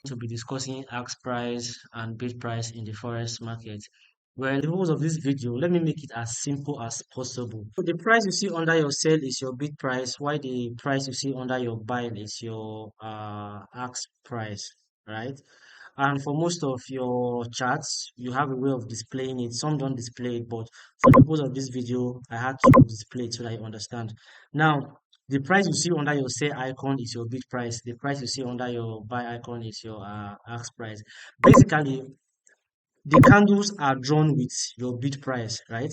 to be discussing ask price and bid price in the forex market. Well, the purpose of this video, let me make it as simple as possible. So the price you see under your sell is your bid price, while the price you see under your buy is your ask price, right? And for most of your charts, you have a way of displaying it. Some don't display it, but for the purpose of this video, I had to display it so that you understand. Now, the price you see under your sell icon is your bid price. The price you see under your buy icon is your ask price. Basically, the candles are drawn with your bid price, right?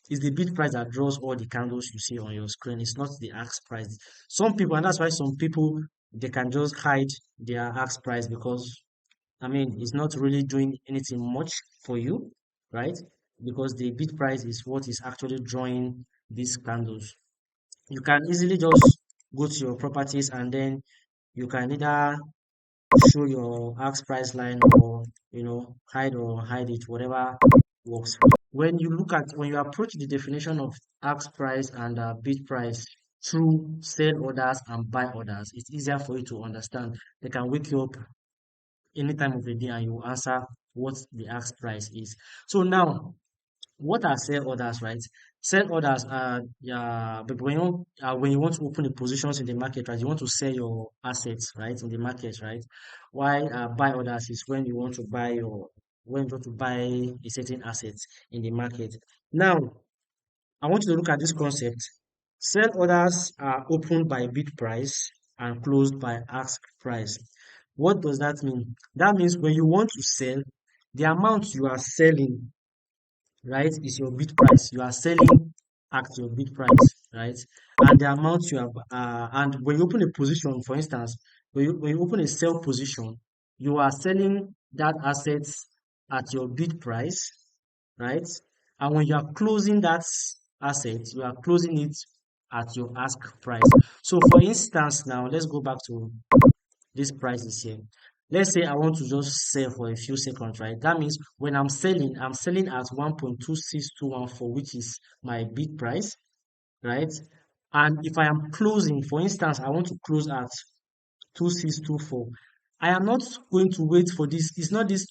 It's the bid price that draws all the candles you see on your screen. It's not the ask price. Some people, and that's why some people they can just hide their ask price because I mean, it's not really doing anything much for you, right? Because the bid price is what is actually drawing these candles. You can easily just go to your properties and then you can either show your ask price line or hide it, whatever works. When you approach the definition of ask price and bid price through sell orders and buy orders, it's easier for you to understand. They can wake you up any time of the day and you answer what the ask price is. So now, what are sell orders, right? Sell orders are but when you want to open the positions in the market, right? You want to sell your assets, right, in the market, right? Why buy orders is when you want to buy a certain asset in the market. Now, I want you to look at this concept. Sell orders are opened by bid price and closed by ask price. What does that mean? That means when you want to sell, the amount you are selling, right, is your bid price. You are selling at your bid price, right? And the amount you have, and when you open a position, for instance, when you open a sell position, you are selling that asset at your bid price, right? And when you are closing that asset, you are closing it at your ask price. So, for instance, now let's go back to this price is here. Let's say I want to just sell for a few seconds, right? That means when I'm selling at 1.26214, which is my bid price, right? And if I am closing, for instance, I want to close at 2624. I am not going to wait for this. It's not this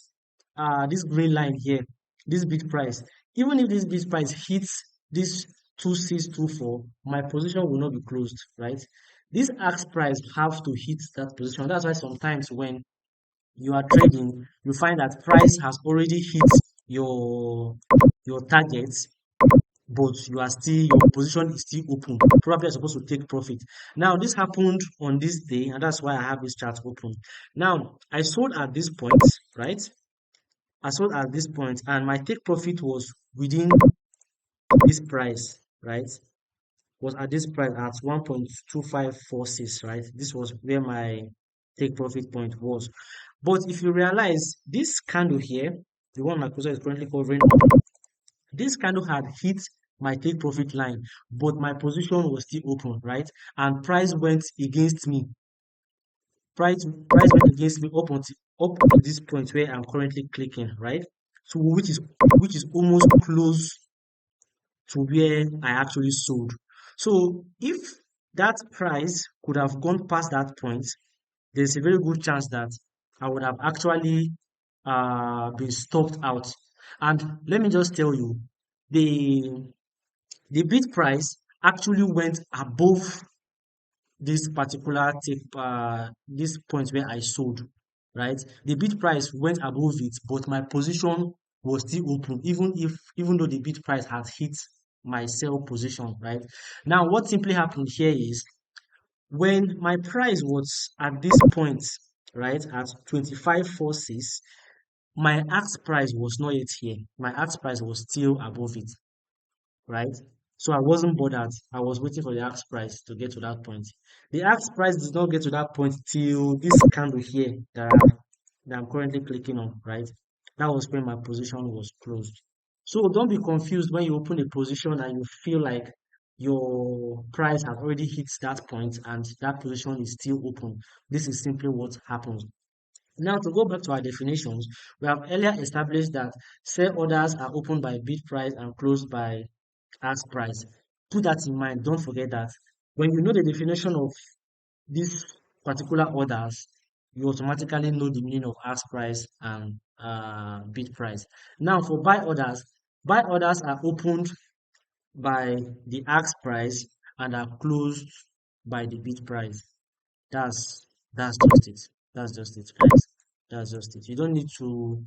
green line here, this bid price. Even if this bid price hits this 2624, my position will not be closed, right? This ask price have to hit that position. That's why sometimes when you are trading, you find that price has already hit your target, but your position is still open. Probably you're supposed to take profit. Now this happened on this day, and that's why I have this chart open. Now I sold at this point, right? I sold at this point, and my take profit was within this price, right? Was at this price at 1.2546, right? This was where my take profit point was. But if you realize this candle here, the one my cursor is currently covering, this candle had hit my take profit line, but my position was still open, right? And price went against me. Price went against me up to this point where I'm currently clicking, right? So which is almost close to where I actually sold. So if that price could have gone past that point, there's a very good chance that I would have actually been stopped out. And let me just tell you, the the bid price actually went above this particular this point where I sold, right? The bid price went above it, but my position was still open, even though the bid price had hit my sell position, right? Now, what simply happened here is when my price was at this point, right, at 25.46, my ask price was not yet here. My ask price was still above it, right? So I wasn't bothered. I was waiting for the ask price to get to that point. The ask price did not get to that point till this candle here that I'm currently clicking on, right? That was when my position was closed. So don't be confused when you open a position and you feel like your price has already hit that point and that position is still open. This is simply what happens. Now, to go back to our definitions, we have earlier established that sell orders are opened by bid price and closed by ask price. Put that in mind. Don't forget that when you know the definition of these particular orders, you automatically know the meaning of ask price and bid price. Now for buy orders are opened by the ask price and are closed by the bid price. That's just it. That's just it, guys. That's just it. You don't need to,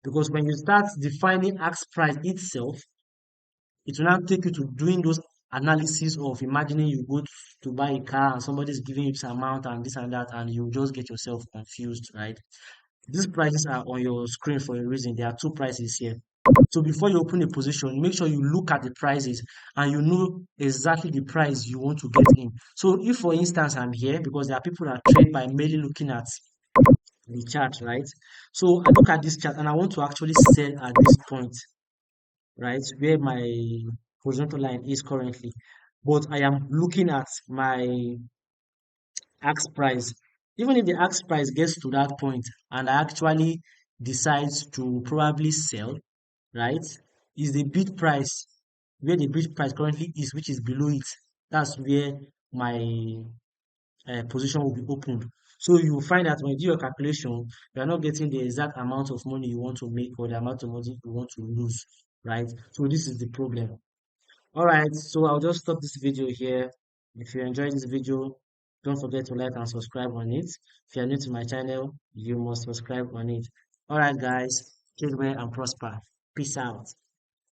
because when you start defining ask price itself, it will now take you to doing those analysis of imagining you go to buy a car and somebody's giving you this amount and this and that, and you just get yourself confused, right? These prices are on your screen for a reason. There are two prices here. So before you open a position, make sure you look at the prices and you know exactly the price you want to get in. So if for instance I'm here, because there are people that trade by merely looking at the chart, right? So I look at this chart and I want to actually sell at this point, right? Where my horizontal line is currently. But I am looking at my ask price. Even if the ask price gets to that point and I actually decides to probably sell, right? Is the bid price where the bid price currently is, which is below it. That's where my position will be opened. So you will find that when you do your calculation, you are not getting the exact amount of money you want to make or the amount of money you want to lose, right? So this is the problem. All right, so I'll just stop this video here. If you enjoyed this video, don't forget to like and subscribe on it. If you are new to my channel, you must subscribe on it. All right, guys, take care and prosper. Peace out.